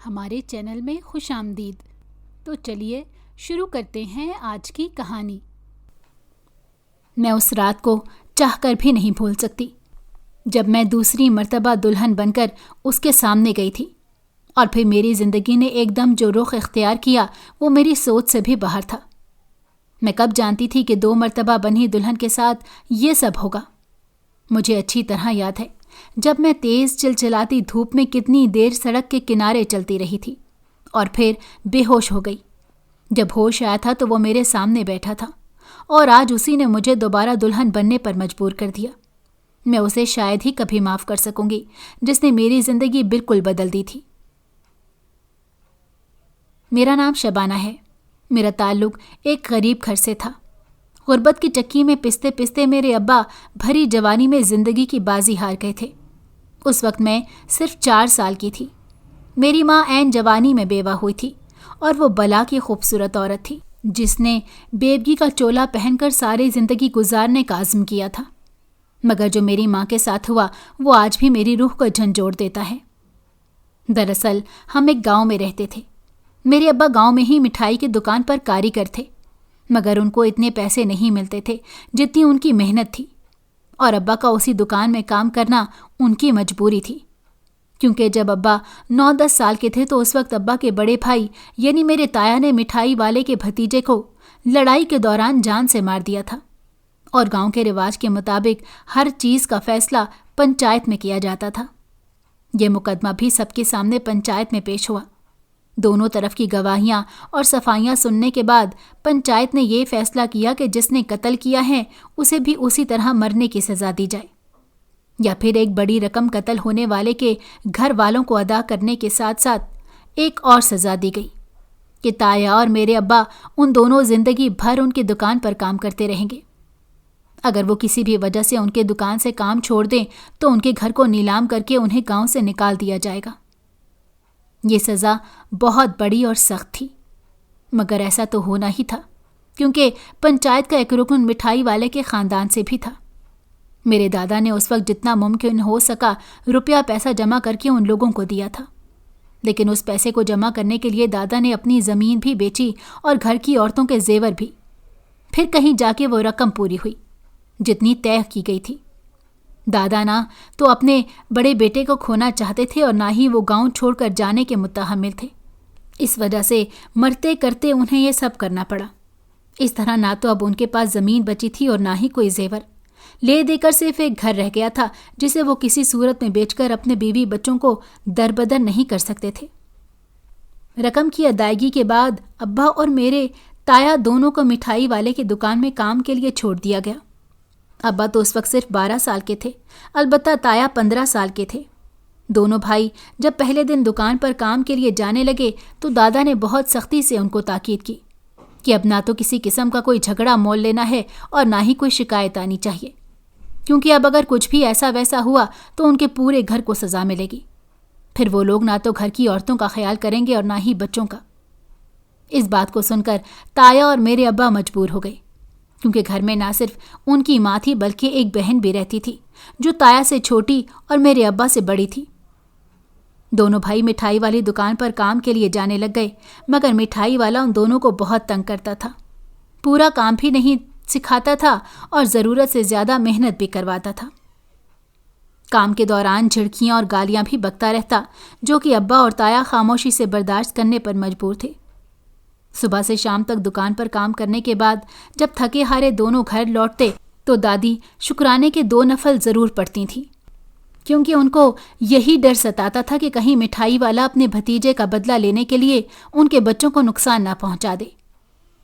ہمارے چینل میں خوش آمدید۔ تو چلیے شروع کرتے ہیں آج کی کہانی۔ میں اس رات کو چاہ کر بھی نہیں بھول سکتی جب میں دوسری مرتبہ دلہن بن کر اس کے سامنے گئی تھی، اور پھر میری زندگی نے ایک دم جو رخ اختیار کیا وہ میری سوچ سے بھی باہر تھا۔ میں کب جانتی تھی کہ 2 مرتبہ بنی دلہن کے ساتھ یہ سب ہوگا۔ مجھے اچھی طرح یاد ہے جب میں تیز چلچلاتی دھوپ میں کتنی دیر سڑک کے کنارے چلتی رہی تھی اور پھر بے ہوش ہو گئی۔ جب ہوش آیا تھا تو وہ میرے سامنے بیٹھا تھا، اور آج اسی نے مجھے دوبارہ دلہن بننے پر مجبور کر دیا۔ میں اسے شاید ہی کبھی معاف کر سکوں گی جس نے میری زندگی بالکل بدل دی تھی۔ میرا نام شبانہ ہے۔ میرا تعلق ایک غریب گھر سے تھا۔ غربت کی چکی میں پستے پستے میرے ابا بھری جوانی میں زندگی کی بازی ہار گئے تھے۔ اس وقت میں صرف 4 سال کی تھی۔ میری ماں عین جوانی میں بیوہ ہوئی تھی، اور وہ بلا کی خوبصورت عورت تھی جس نے بیوگی کا چولا پہن کر ساری زندگی گزارنے کا عزم کیا تھا۔ مگر جو میری ماں کے ساتھ ہوا وہ آج بھی میری روح کو جھنجھوڑ دیتا ہے۔ دراصل ہم ایک گاؤں میں رہتے تھے۔ میرے ابا گاؤں میں ہی مٹھائی کی دکان پر کاریگر تھے، مگر ان کو اتنے پیسے نہیں ملتے تھے جتنی ان کی محنت تھی، اور ابا کا اسی دکان میں کام کرنا ان کی مجبوری تھی، کیونکہ جب ابا 9-10 سال کے تھے تو اس وقت ابا کے بڑے بھائی یعنی میرے تایا نے مٹھائی والے کے بھتیجے کو لڑائی کے دوران جان سے مار دیا تھا، اور گاؤں کے رواج کے مطابق ہر چیز کا فیصلہ پنچایت میں کیا جاتا تھا۔ یہ مقدمہ بھی سب کے سامنے پنچایت میں پیش ہوا۔ دونوں طرف کی گواہیاں اور صفائیاں سننے کے بعد پنچایت نے یہ فیصلہ کیا کہ جس نے قتل کیا ہے اسے بھی اسی طرح مرنے کی سزا دی جائے، یا پھر ایک بڑی رقم قتل ہونے والے کے گھر والوں کو ادا کرنے کے ساتھ ساتھ ایک اور سزا دی گئی کہ تایا اور میرے ابا ان دونوں زندگی بھر ان کی دکان پر کام کرتے رہیں گے۔ اگر وہ کسی بھی وجہ سے ان کے دکان سے کام چھوڑ دیں تو ان کے گھر کو نیلام کر کے انہیں گاؤں سے نکال دیا جائے گا۔ یہ سزا بہت بڑی اور سخت تھی، مگر ایسا تو ہونا ہی تھا، کیونکہ پنچایت کا ایک رکن مٹھائی والے کے خاندان سے بھی تھا۔ میرے دادا نے اس وقت جتنا ممکن ہو سکا روپیہ پیسہ جمع کر کے ان لوگوں کو دیا تھا، لیکن اس پیسے کو جمع کرنے کے لیے دادا نے اپنی زمین بھی بیچی اور گھر کی عورتوں کے زیور بھی۔ پھر کہیں جا کے وہ رقم پوری ہوئی جتنی طے کی گئی تھی۔ دادا نہ تو اپنے بڑے بیٹے کو کھونا چاہتے تھے اور نہ ہی وہ گاؤں چھوڑ کر جانے کے متحمل تھے۔ اس وجہ سے مرتے کرتے انہیں یہ سب کرنا پڑا۔ اس طرح نہ تو اب ان کے پاس زمین بچی تھی اور نہ ہی کوئی زیور، لے دے کر صرف ایک گھر رہ گیا تھا جسے وہ کسی صورت میں بیچ کر اپنے بیوی بچوں کو دربدر نہیں کر سکتے تھے۔ رقم کی ادائیگی کے بعد ابا اور میرے تایا دونوں کو مٹھائی والے کی دکان میں کام کے لیے چھوڑ دیا گیا۔ ابا تو اس وقت صرف 12 سال کے تھے، البتہ تایا 15 سال کے تھے۔ دونوں بھائی جب پہلے دن دکان پر کام کے لیے جانے لگے تو دادا نے بہت سختی سے ان کو تاکید کی کہ اب نہ تو کسی قسم کا کوئی جھگڑا مول لینا ہے اور نہ ہی کوئی شکایت آنی چاہیے، کیونکہ اب اگر کچھ بھی ایسا ویسا ہوا تو ان کے پورے گھر کو سزا ملے گی۔ پھر وہ لوگ نہ تو گھر کی عورتوں کا خیال کریں گے اور نہ ہی بچوں کا۔ اس بات کو سن کر تایا اور میرے ابا مجبور ہو گئے، کیونکہ گھر میں نہ صرف ان کی ماں تھی بلکہ ایک بہن بھی رہتی تھی جو تایا سے چھوٹی اور میرے ابا سے بڑی تھی۔ دونوں بھائی مٹھائی والی دکان پر کام کے لیے جانے لگ گئے، مگر مٹھائی والا ان دونوں کو بہت تنگ کرتا تھا، پورا کام بھی نہیں سکھاتا تھا اور ضرورت سے زیادہ محنت بھی کرواتا تھا۔ کام کے دوران جھڑکیاں اور گالیاں بھی بکتا رہتا، جو کہ ابا اور تایا خاموشی سے برداشت کرنے پر مجبور تھے۔ صبح سے شام تک دکان پر کام کرنے کے بعد جب تھکے ہارے دونوں گھر لوٹتے تو دادی شکرانے کے 2 نفل ضرور پڑتی تھیں، کیونکہ ان کو یہی ڈر ستاتا تھا کہ کہیں مٹھائی والا اپنے بھتیجے کا بدلہ لینے کے لیے ان کے بچوں کو نقصان نہ پہنچا دے۔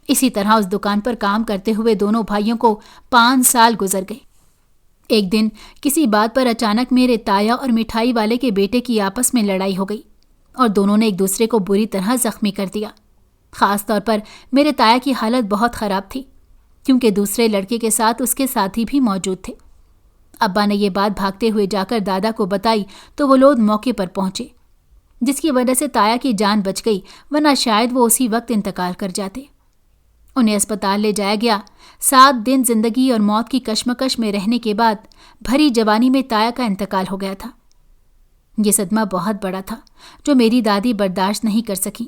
اسی طرح اس دکان پر کام کرتے ہوئے دونوں بھائیوں کو 5 سال گزر گئے۔ ایک دن کسی بات پر اچانک میرے تایا اور مٹھائی والے کے بیٹے کی آپس میں لڑائی ہو گئی اور دونوں نے ایک دوسرے کو بری طرح زخمی کر دیا۔ خاص طور پر میرے تایا کی حالت بہت خراب تھی، کیونکہ دوسرے لڑکے کے ساتھ اس کے ساتھی بھی موجود تھے۔ ابا نے یہ بات بھاگتے ہوئے جا کر دادا کو بتائی تو وہ لوگ موقع پر پہنچے، جس کی وجہ سے تایا کی جان بچ گئی، ورنہ شاید وہ اسی وقت انتقال کر جاتے۔ انہیں اسپتال لے جایا گیا۔ 7 دن زندگی اور موت کی کشمکش میں رہنے کے بعد بھری جوانی میں تایا کا انتقال ہو گیا تھا۔ یہ صدمہ بہت بڑا تھا جو میری دادی برداشت نہیں کر سکی،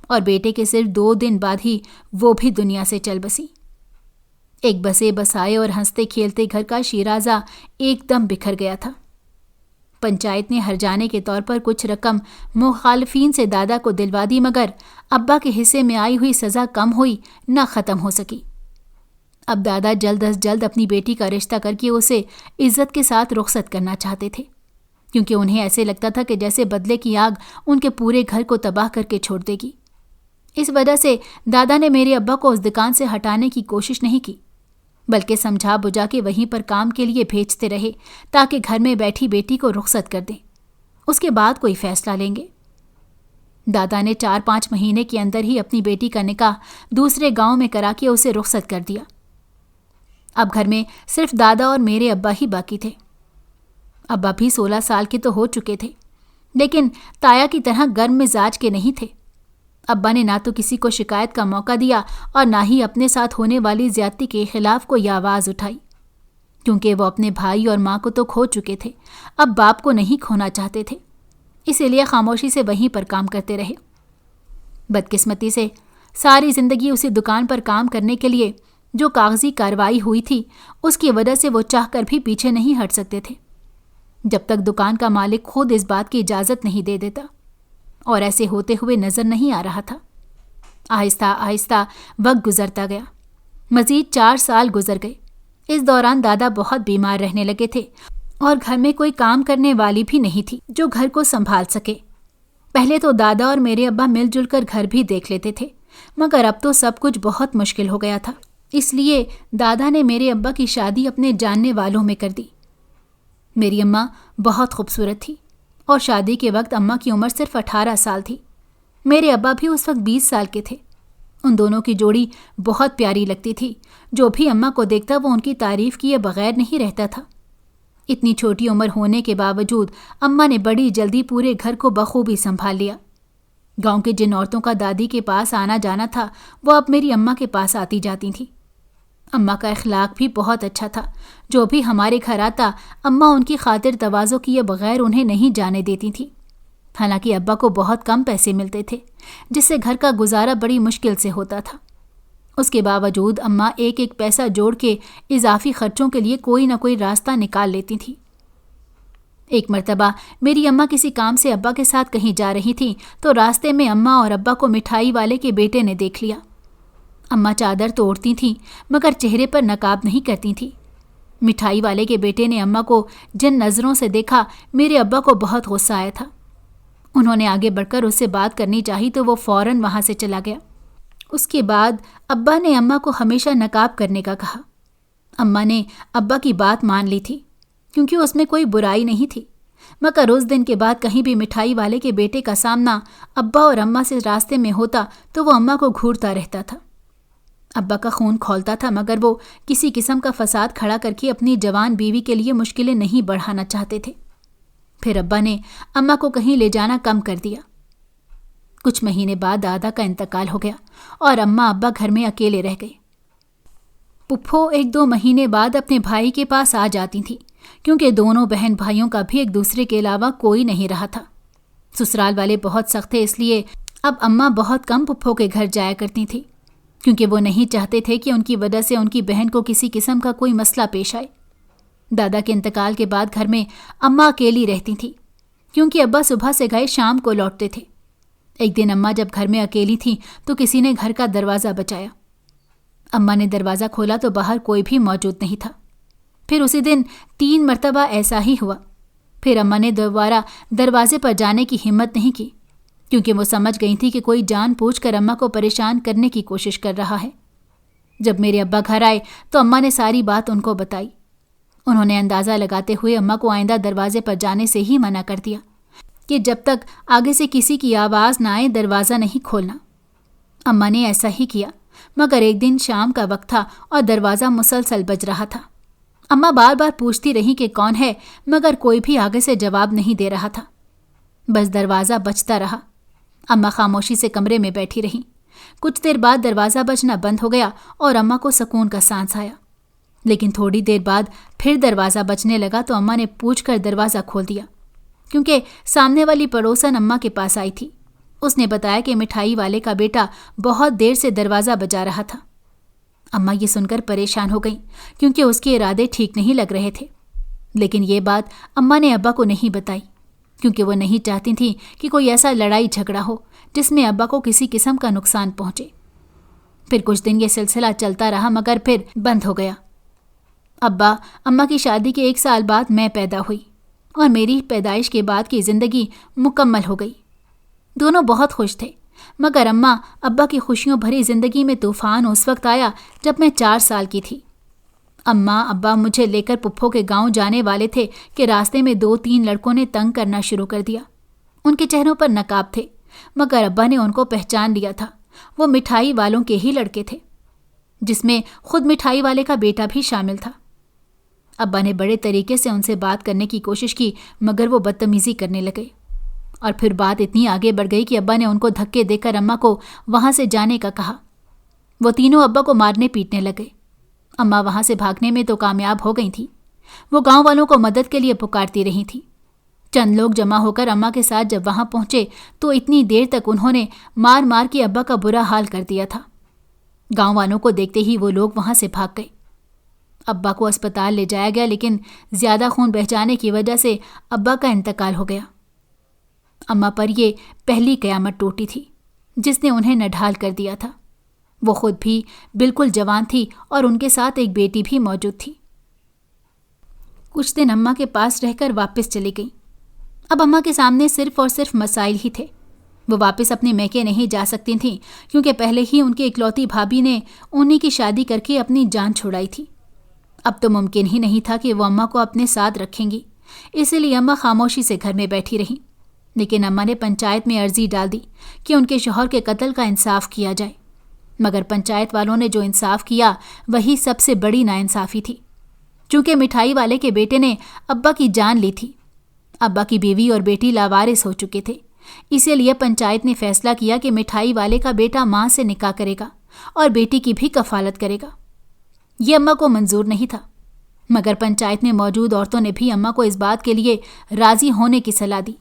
اور بیٹے کے صرف 2 دن بعد ہی وہ بھی دنیا سے چل بسی۔ ایک بسے بسائے اور ہنستے کھیلتے گھر کا شیرازہ ایک دم بکھر گیا تھا۔ پنچایت نے ہرجانے کے طور پر کچھ رقم مخالفین سے دادا کو دلوا دی، مگر ابا کے حصے میں آئی ہوئی سزا کم ہوئی نہ ختم ہو سکی۔ اب دادا جلد از جلد اپنی بیٹی کا رشتہ کر کے اسے عزت کے ساتھ رخصت کرنا چاہتے تھے، کیونکہ انہیں ایسے لگتا تھا کہ جیسے بدلے کی آگ ان کے پورے گھر کو تباہ کر کے چھوڑ دے گی۔ اس وجہ سے دادا نے میرے ابا کو اس دکان سے ہٹانے کی کوشش نہیں کی، بلکہ سمجھا بجھا کے وہیں پر کام کے لیے بھیجتے رہے تاکہ گھر میں بیٹھی بیٹی کو رخصت کر دیں، اس کے بعد کوئی فیصلہ لیں گے۔ دادا نے 4-5 مہینے کے اندر ہی اپنی بیٹی کا نکاح دوسرے گاؤں میں کرا کے اسے رخصت کر دیا۔ اب گھر میں صرف دادا اور میرے ابا ہی باقی تھے۔ ابا بھی 16 سال کے تو ہو چکے تھے، لیکن تایا کی طرح گرم مزاج کے نہیں تھے۔ ابا نے نہ تو کسی کو شکایت کا موقع دیا اور نہ ہی اپنے ساتھ ہونے والی زیادتی کے خلاف کوئی آواز اٹھائی، کیونکہ وہ اپنے بھائی اور ماں کو تو کھو چکے تھے، اب باپ کو نہیں کھونا چاہتے تھے، اسی لیے خاموشی سے وہیں پر کام کرتے رہے۔ بدقسمتی سے ساری زندگی اسی دکان پر کام کرنے کے لیے جو کاغذی کارروائی ہوئی تھی، اس کی وجہ سے وہ چاہ کر بھی پیچھے نہیں ہٹ سکتے تھے، جب تک دکان کا مالک خود اس بات کی اجازت نہیں دے دیتا، اور ایسے ہوتے ہوئے نظر نہیں آ رہا تھا۔ آہستہ آہستہ وقت گزرتا گیا، مزید 4 سال گزر گئے۔ اس دوران دادا بہت بیمار رہنے لگے تھے اور گھر میں کوئی کام کرنے والی بھی نہیں تھی جو گھر کو سنبھال سکے۔ پہلے تو دادا اور میرے ابا مل جل کر گھر بھی دیکھ لیتے تھے، مگر اب تو سب کچھ بہت مشکل ہو گیا تھا، اس لیے دادا نے میرے ابا کی شادی اپنے جاننے والوں میں کر دی۔ میری اماں بہت خوبصورت تھی اور شادی کے وقت اماں کی عمر صرف 18 سال تھی، میرے ابا بھی اس وقت 20 سال کے تھے۔ ان دونوں کی جوڑی بہت پیاری لگتی تھی، جو بھی اماں کو دیکھتا وہ ان کی تعریف کیے بغیر نہیں رہتا تھا۔ اتنی چھوٹی عمر ہونے کے باوجود اماں نے بڑی جلدی پورے گھر کو بخوبی سنبھال لیا۔ گاؤں کے جن عورتوں کا دادی کے پاس آنا جانا تھا، وہ اب میری اماں کے پاس آتی جاتی تھیں۔ اماں کا اخلاق بھی بہت اچھا تھا، جو بھی ہمارے گھر آتا اماں ان کی خاطر تواضع کیے بغیر انہیں نہیں جانے دیتی تھی۔ حالانکہ ابا کو بہت کم پیسے ملتے تھے، جس سے گھر کا گزارا بڑی مشکل سے ہوتا تھا۔ اس کے باوجود اماں ایک ایک پیسہ جوڑ کے اضافی خرچوں کے لیے کوئی نہ کوئی راستہ نکال لیتی تھی۔ ایک مرتبہ میری اماں کسی کام سے ابا کے ساتھ کہیں جا رہی تھیں تو راستے میں اماں اور ابا کو مٹھائی والے کے بیٹے نے دیکھ لیا۔ اماں چادر تو اوڑھتی تھیں مگر چہرے پر نقاب نہیں کرتی تھیں۔ مٹھائی والے کے بیٹے نے اماں کو جن نظروں سے دیکھا، میرے ابا کو بہت غصہ آیا تھا۔ انہوں نے آگے بڑھ کر اس سے بات کرنی چاہی تو وہ فوراً وہاں سے چلا گیا۔ اس کے بعد ابا نے اماں کو ہمیشہ نقاب کرنے کا کہا۔ اماں نے ابا کی بات مان لی تھی، کیونکہ اس میں کوئی برائی نہیں تھی، مگر اس دن کے بعد کہیں بھی مٹھائی والے کے بیٹے کا سامنا ابا اور اماں سے راستے میں ہوتا تو وہ اماں کو گھورتا رہتا تھا۔ ابا کا خون کھولتا تھا، مگر وہ کسی قسم کا فساد کھڑا کر کے اپنی جوان بیوی کے لیے مشکلیں نہیں بڑھانا چاہتے تھے۔ پھر ابا نے اماں کو کہیں لے جانا کم کر دیا۔ کچھ مہینے بعد دادا کا انتقال ہو گیا اور اماں ابا گھر میں اکیلے رہ گئے۔ پپھو 1-2 مہینے بعد اپنے بھائی کے پاس آ جاتی تھی، کیونکہ دونوں بہن بھائیوں کا بھی ایک دوسرے کے علاوہ کوئی نہیں رہا تھا۔ سسرال والے بہت سخت تھے، اس لیے اب اماں بہت کم پپھو کے گھر جایا کرتی تھی، کیونکہ وہ نہیں چاہتے تھے کہ ان کی وجہ سے ان کی بہن کو کسی قسم کا کوئی مسئلہ پیش آئے۔ دادا کے انتقال کے بعد گھر میں اماں اکیلی رہتی تھیں، کیونکہ ابا صبح سے گئے شام کو لوٹتے تھے۔ ایک دن اماں جب گھر میں اکیلی تھیں تو کسی نے گھر کا دروازہ بجایا۔ اماں نے دروازہ کھولا تو باہر کوئی بھی موجود نہیں تھا۔ پھر اسی دن 3 مرتبہ ایسا ہی ہوا۔ پھر اماں نے دوبارہ دروازے پر جانے کی ہمت نہیں کی، کیونکہ وہ سمجھ گئی تھی کہ کوئی جان بوجھ کر اماں کو پریشان کرنے کی کوشش کر رہا ہے۔ جب میرے ابا گھر آئے تو اماں نے ساری بات ان کو بتائی۔ انہوں نے اندازہ لگاتے ہوئے اماں کو آئندہ دروازے پر جانے سے ہی منع کر دیا کہ جب تک آگے سے کسی کی آواز نہ آئے دروازہ نہیں کھولنا۔ اماں نے ایسا ہی کیا، مگر ایک دن شام کا وقت تھا اور دروازہ مسلسل بج رہا تھا۔ اماں بار بار پوچھتی رہی کہ کون ہے، مگر کوئی بھی آگے سے جواب نہیں دے رہا تھا۔ بس دروازہ بجتا رہا۔ اماں خاموشی سے کمرے میں بیٹھی رہیں۔ کچھ دیر بعد دروازہ بجنا بند ہو گیا اور اماں کو سکون کا سانس آیا، لیکن تھوڑی دیر بعد پھر دروازہ بجنے لگا تو اماں نے پوچھ کر دروازہ کھول دیا، کیونکہ سامنے والی پڑوسن اماں کے پاس آئی تھی۔ اس نے بتایا کہ مٹھائی والے کا بیٹا بہت دیر سے دروازہ بجا رہا تھا۔ اماں یہ سن کر پریشان ہو گئیں کیونکہ اس کے ارادے ٹھیک نہیں لگ رہے تھے، لیکن یہ بات اماں نے ابا کو نہیں بتائی کیونکہ وہ نہیں چاہتی تھیں کہ کوئی ایسا لڑائی جھگڑا ہو جس میں ابا کو کسی قسم کا نقصان پہنچے۔ پھر کچھ دن یہ سلسلہ چلتا رہا مگر پھر بند ہو گیا۔ ابا اماں کی شادی کے 1 سال بعد میں پیدا ہوئی اور میری پیدائش کے بعد کی زندگی مکمل ہو گئی۔ دونوں بہت خوش تھے، مگر اماں ابا کی خوشیوں بھری زندگی میں طوفان اس وقت آیا جب میں 4 سال کی تھی۔ اماں ابا مجھے لے کر پھپھو کے گاؤں جانے والے تھے کہ راستے میں 2-3 لڑکوں نے تنگ کرنا شروع کر دیا۔ ان کے چہروں پر نقاب تھے، مگر ابا نے ان کو پہچان لیا تھا۔ وہ مٹھائی والوں کے ہی لڑکے تھے، جس میں خود مٹھائی والے کا بیٹا بھی شامل تھا۔ ابا نے بڑے طریقے سے ان سے بات کرنے کی کوشش کی مگر وہ بدتمیزی کرنے لگے، اور پھر بات اتنی آگے بڑھ گئی کہ ابا نے ان کو دھکے دے کر اماں کو وہاں سے جانے کا کہا۔ وہ تینوں ابا کو مارنے پیٹنے لگے۔ اماں وہاں سے بھاگنے میں تو کامیاب ہو گئی تھیں۔ وہ گاؤں والوں کو مدد کے لیے پکارتی رہی تھیں۔ چند لوگ جمع ہو کر اماں کے ساتھ جب وہاں پہنچے تو اتنی دیر تک انہوں نے مار مار کے ابا کا برا حال کر دیا تھا۔ گاؤں والوں کو دیکھتے ہی وہ لوگ وہاں سے بھاگ گئے۔ ابا کو اسپتال لے جایا گیا، لیکن زیادہ خون بہہ جانے کی وجہ سے ابا کا انتقال ہو گیا۔ اماں پر یہ پہلی قیامت ٹوٹی تھی جس نے انہیں نڈھال کر دیا تھا۔ وہ خود بھی بالکل جوان تھی اور ان کے ساتھ ایک بیٹی بھی موجود تھی۔ کچھ دن اماں کے پاس رہ کر واپس چلی گئیں۔ اب اماں کے سامنے صرف اور صرف مسائل ہی تھے۔ وہ واپس اپنے میکے نہیں جا سکتی تھیں کیونکہ پہلے ہی ان کی اکلوتی بھابھی نے انہی کی شادی کر کے اپنی جان چھڑائی تھی۔ اب تو ممکن ہی نہیں تھا کہ وہ اماں کو اپنے ساتھ رکھیں گی، اسی لیے اماں خاموشی سے گھر میں بیٹھی رہیں۔ لیکن اماں نے پنچایت میں عرضی ڈال دی کہ ان کے شوہر کے قتل کا انصاف کیا جائے، مگر پنچایت والوں نے جو انصاف کیا وہی سب سے بڑی ناانصافی تھی۔ چونکہ مٹھائی والے کے بیٹے نے ابا کی جان لی تھی، ابا کی بیوی اور بیٹی لاوارث ہو چکے تھے، اسی لیے پنچایت نے فیصلہ کیا کہ مٹھائی والے کا بیٹا ماں سے نکاح کرے گا اور بیٹی کی بھی کفالت کرے گا۔ یہ اماں کو منظور نہیں تھا، مگر پنچایت میں موجود عورتوں نے بھی اماں کو اس بات کے لیے راضی ہونے کی صلاح دی۔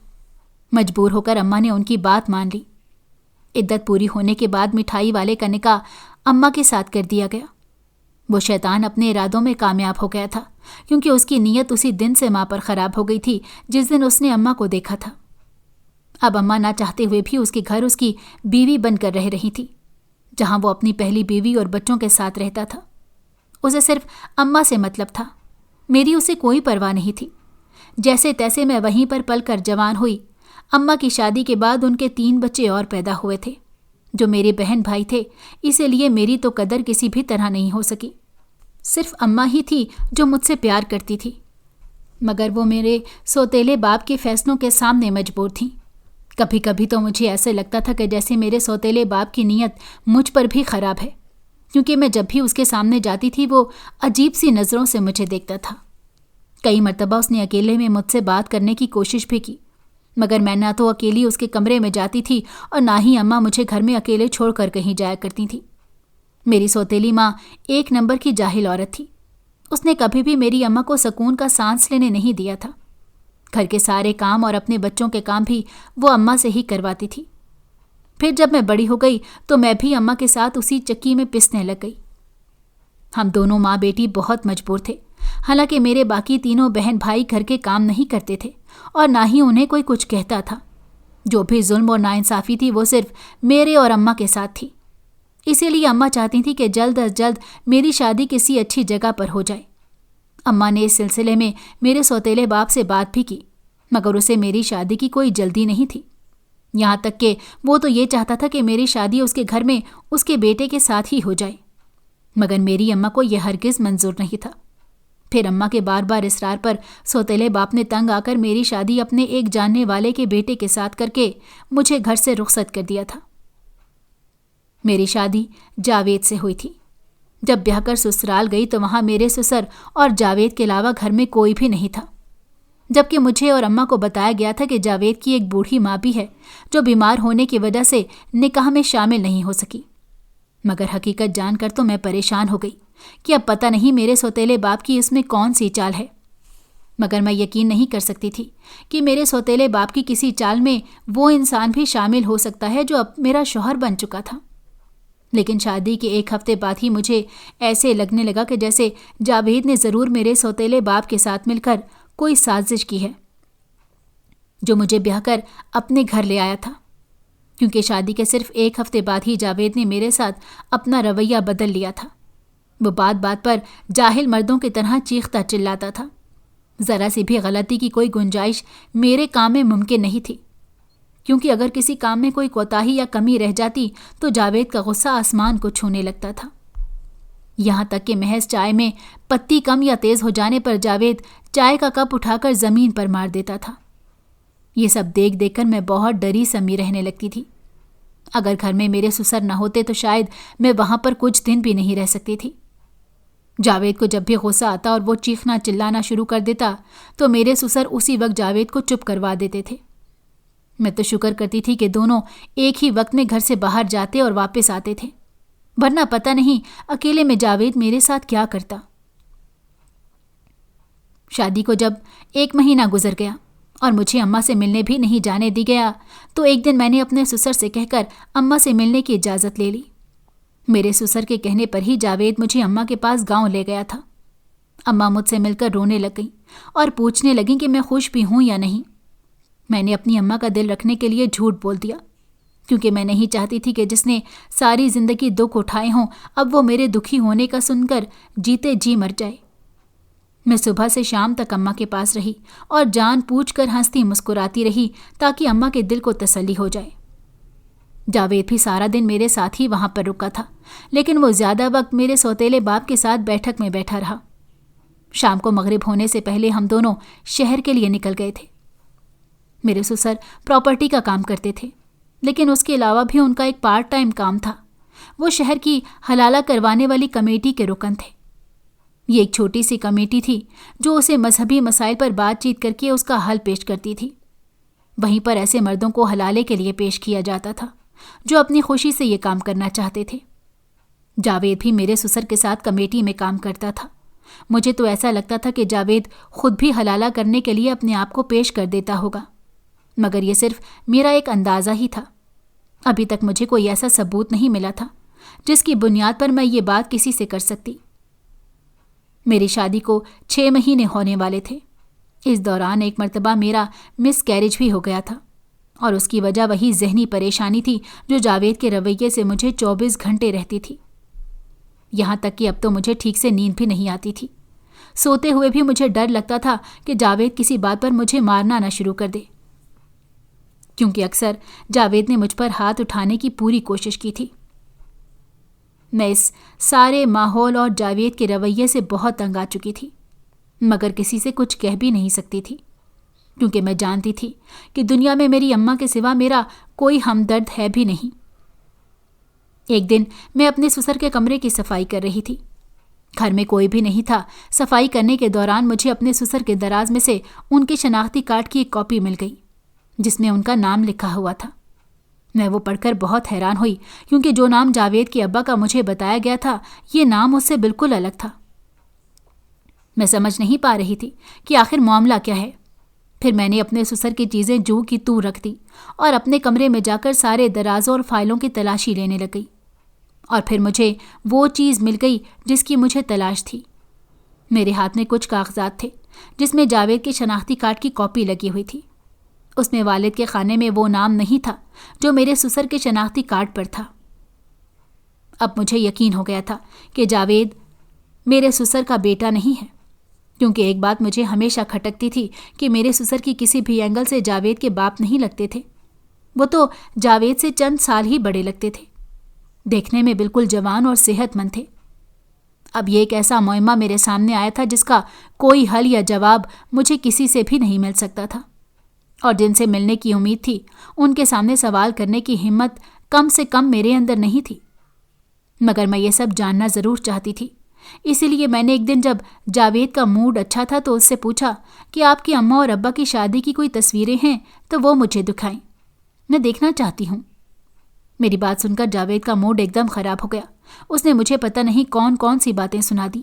مجبور ہو کر اماں نے ان کی بات مان لی۔ عدت پوری ہونے کے بعد مٹھائی والے کا نکاح اماں کے ساتھ کر دیا گیا۔ وہ شیطان اپنے ارادوں میں کامیاب ہو گیا تھا کیونکہ اس کی نیت اسی دن سے ماں پر خراب ہو گئی تھی جس دن اس نے اماں کو دیکھا تھا۔ اب اماں نہ چاہتے ہوئے بھی اس کے گھر اس کی بیوی بن کر رہ رہی تھی، جہاں وہ اپنی پہلی بیوی اور بچوں کے ساتھ رہتا تھا۔ اسے صرف اماں سے مطلب تھا، میری اسے کوئی پرواہ نہیں تھی۔ جیسے تیسے میں وہیں پر پل کر جوان ہوئی۔ اماں کی شادی کے بعد ان کے 3 بچے اور پیدا ہوئے تھے جو میرے بہن بھائی تھے، اسی لیے میری تو قدر کسی بھی طرح نہیں ہو سکی۔ صرف اماں ہی تھی جو مجھ سے پیار کرتی تھی، مگر وہ میرے سوتیلے باپ کے فیصلوں کے سامنے مجبور تھیں۔ کبھی کبھی تو مجھے ایسے لگتا تھا کہ جیسے میرے سوتیلے باپ کی نیت مجھ پر بھی خراب ہے، کیونکہ میں جب بھی اس کے سامنے جاتی تھی وہ عجیب سی نظروں سے مجھے دیکھتا تھا۔ کئی مرتبہ اس نے اکیلے میں مجھ سے بات کرنے کی کوشش بھی کی، مگر میں نہ تو اکیلی اس کے کمرے میں جاتی تھی اور نہ ہی اماں مجھے گھر میں اکیلے چھوڑ کر کہیں جایا کرتی تھی۔ میری سوتیلی ماں 1 نمبر کی جاہل عورت تھی۔ اس نے کبھی بھی میری اماں کو سکون کا سانس لینے نہیں دیا تھا۔ گھر کے سارے کام اور اپنے بچوں کے کام بھی وہ اماں سے ہی کرواتی تھی۔ پھر جب میں بڑی ہو گئی تو میں بھی اماں کے ساتھ اسی چکی میں پسنے لگ گئی۔ ہم دونوں ماں بیٹی بہت مجبور تھے، حالانکہ میرے باقی 3 بہن بھائی گھر کے کام نہیں کرتے تھے اور نہ ہی انہیں کوئی کچھ کہتا تھا۔ جو بھی ظلم اور ناانصافی تھی وہ صرف میرے اور اماں کے ساتھ تھی۔ اسی لیے اماں چاہتی تھی کہ جلد از جلد میری شادی کسی اچھی جگہ پر ہو جائے۔ اماں نے اس سلسلے میں میرے سوتیلے باپ سے بات بھی کی، مگر اسے میری شادی کی کوئی جلدی نہیں تھی۔ یہاں تک کہ وہ تو یہ چاہتا تھا کہ میری شادی اس کے گھر میں اس کے بیٹے کے ساتھ ہی ہو جائے، مگر میری اماں کو یہ ہرگز منظور نہیں تھا۔ پھر اماں کے بار بار اصرار پر سوتیلے باپ نے تنگ آ کر میری شادی اپنے ایک جاننے والے کے بیٹے کے ساتھ کر کے مجھے گھر سے رخصت کر دیا تھا۔ میری شادی جاوید سے ہوئی تھی۔ جب بیاہ کر سسرال گئی تو وہاں میرے سسر اور جاوید کے علاوہ گھر میں کوئی بھی نہیں تھا، جبکہ مجھے اور اماں کو بتایا گیا تھا کہ جاوید کی ایک بوڑھی ماں بھی ہے جو بیمار ہونے کی وجہ سے نکاح میں شامل نہیں ہو سکی۔ مگر حقیقت جان کر تو میں پریشان ہو گئی کہ اب پتہ نہیں میرے سوتیلے باپ کی اس میں کون سی چال ہے۔ مگر میں یقین نہیں کر سکتی تھی کہ میرے سوتیلے باپ کی کسی چال میں وہ انسان بھی شامل ہو سکتا ہے جو اب میرا شوہر بن چکا تھا۔ لیکن شادی کے 1 ہفتے بعد ہی مجھے ایسے لگنے لگا کہ جیسے جاوید نے ضرور میرے سوتیلے باپ کے ساتھ مل کر کوئی سازش کی ہے جو مجھے بیاہ کر اپنے گھر لے آیا تھا، کیونکہ شادی کے صرف 1 ہفتے بعد ہی جاوید نے میرے ساتھ اپنا رویہ بدل لیا تھا۔ وہ بات بات پر جاہل مردوں کی طرح چیختا چلاتا تھا۔ ذرا سی بھی غلطی کی کوئی گنجائش میرے کام میں ممکن نہیں تھی، کیونکہ اگر کسی کام میں کوئی کوتاہی یا کمی رہ جاتی تو جاوید کا غصہ آسمان کو چھونے لگتا تھا۔ یہاں تک کہ محض چائے میں پتی کم یا تیز ہو جانے پر جاوید چائے کا کپ اٹھا کر زمین پر مار دیتا تھا۔ یہ سب دیکھ دیکھ کر میں بہت ڈری سمی رہنے لگتی تھی۔ اگر گھر میں میرے سسر نہ ہوتے تو شاید میں وہاں پر کچھ دن بھی نہیں رہ سکتی تھی۔ جاوید کو جب بھی غصہ آتا اور وہ چیخنا چلانا شروع کر دیتا تو میرے سسر اسی وقت جاوید کو چپ کروا دیتے تھے۔ میں تو شکر کرتی تھی کہ دونوں ایک ہی وقت میں گھر سے باہر جاتے اور واپس آتے تھے، ورنہ پتہ نہیں اکیلے میں جاوید میرے ساتھ کیا کرتا۔ شادی کو جب 1 مہینہ گزر گیا اور مجھے اماں سے ملنے بھی نہیں جانے دی گیا تو ایک دن میں نے اپنے سسر سے کہہ کر اماں سے ملنے کی اجازت لے لی۔ میرے سسر کے کہنے پر ہی جاوید مجھے اماں کے پاس گاؤں لے گیا تھا۔ اماں مجھ سے مل کر رونے لگ گئیں اور پوچھنے لگیں کہ میں خوش بھی ہوں یا نہیں۔ میں نے اپنی اماں کا دل رکھنے کے لیے جھوٹ بول دیا، کیونکہ میں نہیں چاہتی تھی کہ جس نے ساری زندگی دکھ اٹھائے ہوں اب وہ میرے دکھی ہونے کا سن کر جیتے جی مر جائے۔ میں صبح سے شام تک اماں کے پاس رہی اور جان پوچھ کر ہنستی مسکراتی رہی تاکہ اماں کے دل کو تسلی ہو جائے۔ جاوید بھی سارا دن میرے ساتھ ہی وہاں پر رکا تھا، لیکن وہ زیادہ وقت میرے سوتیلے باپ کے ساتھ بیٹھک میں بیٹھا رہا۔ شام کو مغرب ہونے سے پہلے ہم دونوں شہر کے لیے نکل گئے تھے۔ میرے سسر پراپرٹی کا کام کرتے تھے، لیکن اس کے علاوہ بھی ان کا ایک پارٹ ٹائم کام تھا۔ وہ شہر کی حلالہ کروانے والی کمیٹی کے رکن تھے۔ یہ ایک چھوٹی سی کمیٹی تھی جو اسے مذہبی مسائل پر بات چیت کر کے اس کا حل پیش کرتی تھی۔ وہیں پر ایسے مردوں کو حلالے کے لیے پیش کیا جاتا تھا جو اپنی خوشی سے یہ کام کرنا چاہتے تھے۔ جاوید بھی میرے سسر کے ساتھ کمیٹی میں کام کرتا تھا۔ مجھے تو ایسا لگتا تھا کہ جاوید خود بھی حلالہ کرنے کے لیے اپنے آپ کو پیش کر دیتا ہوگا، مگر یہ صرف میرا ایک اندازہ ہی تھا۔ ابھی تک مجھے کوئی ایسا ثبوت نہیں ملا تھا جس کی بنیاد پر میں یہ بات کسی سے کر سکتی۔ میری شادی کو 6 مہینے ہونے والے تھے۔ اس دوران ایک مرتبہ میرا مس کیریج بھی ہو گیا تھا، اور اس کی وجہ وہی ذہنی پریشانی تھی جو جاوید کے رویے سے مجھے 24 گھنٹے رہتی تھی۔ یہاں تک کہ اب تو مجھے ٹھیک سے نیند بھی نہیں آتی تھی۔ سوتے ہوئے بھی مجھے ڈر لگتا تھا کہ جاوید کسی بات پر مجھے مارنا نہ شروع کر دے، کیونکہ اکثر جاوید نے مجھ پر ہاتھ اٹھانے کی پوری کوشش کی تھی۔ میں اس سارے ماحول اور جاوید کے رویے سے بہت تنگ آ چکی تھی، مگر کسی سے کچھ کہہ بھی نہیں سکتی تھی، کیونکہ میں جانتی تھی کہ دنیا میں میری اماں کے سوا میرا کوئی ہمدرد ہے بھی نہیں۔ ایک دن میں اپنے سسر کے کمرے کی صفائی کر رہی تھی۔ گھر میں کوئی بھی نہیں تھا۔ صفائی کرنے کے دوران مجھے اپنے سسر کے دراز میں سے ان کے شناختی کارڈ کی ایک کاپی مل گئی جس میں ان کا نام لکھا ہوا تھا۔ میں وہ پڑھ کر بہت حیران ہوئی، کیونکہ جو نام جاوید کے ابا کا مجھے بتایا گیا تھا یہ نام اس سے بالکل الگ تھا۔ میں سمجھ نہیں پا رہی تھی کہ آخر معاملہ کیا ہے۔ پھر میں نے اپنے سسر کی چیزیں جو کی تو رکھ دی اور اپنے کمرے میں جا کر سارے درازوں اور فائلوں کی تلاشی لینے لگ گئی، اور پھر مجھے وہ چیز مل گئی جس کی مجھے تلاش تھی۔ میرے ہاتھ میں کچھ کاغذات تھے جس میں جاوید کے شناختی کارڈ کی کاپی لگی ہوئی تھی۔ اس میں والد کے خانے میں وہ نام نہیں تھا جو میرے سسر کے شناختی کارڈ پر تھا۔ اب مجھے یقین ہو گیا تھا کہ جاوید میرے سسر کا بیٹا نہیں ہے، کیونکہ ایک بات مجھے ہمیشہ کھٹکتی تھی کہ میرے سسر کی کسی بھی اینگل سے جاوید کے باپ نہیں لگتے تھے۔ وہ تو جاوید سے چند سال ہی بڑے لگتے تھے، دیکھنے میں بالکل جوان اور صحت مند تھے۔ اب یہ ایک ایسا معمہ میرے سامنے آیا تھا جس کا کوئی حل یا جواب مجھے کسی سے بھی نہیں مل سکتا تھا، اور جن سے ملنے کی امید تھی ان کے سامنے سوال کرنے کی ہمت کم سے کم میرے اندر نہیں تھی، مگر میں یہ سب جاننا ضرور چاہتی تھی۔ اسی لیے میں نے ایک دن جب جاوید کا موڈ اچھا تھا تو اس سے پوچھا کہ آپ کی اماں اور ابا کی شادی کی کوئی تصویریں ہیں تو وہ مجھے دکھائیں، میں دیکھنا چاہتی ہوں۔ میری بات سن کر جاوید کا موڈ ایک دم خراب ہو گیا۔ اس نے مجھے پتہ نہیں کون کون سی باتیں سنا دی۔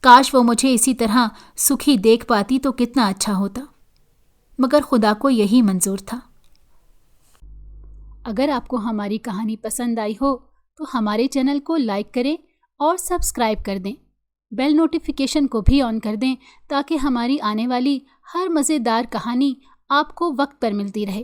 کاش وہ مجھے اسی طرح سکھی دیکھ پاتی تو کتنا اچھا ہوتا، مگر خدا کو یہی منظور تھا۔ اگر آپ کو ہماری کہانی پسند آئی ہو تو ہمارے چینل کو لائک کریں اور سبسکرائب کر دیں۔ بیل نوٹیفیکیشن کو بھی آن کر دیں تاکہ ہماری آنے والی ہر مزیدار کہانی آپ کو وقت پر ملتی رہے۔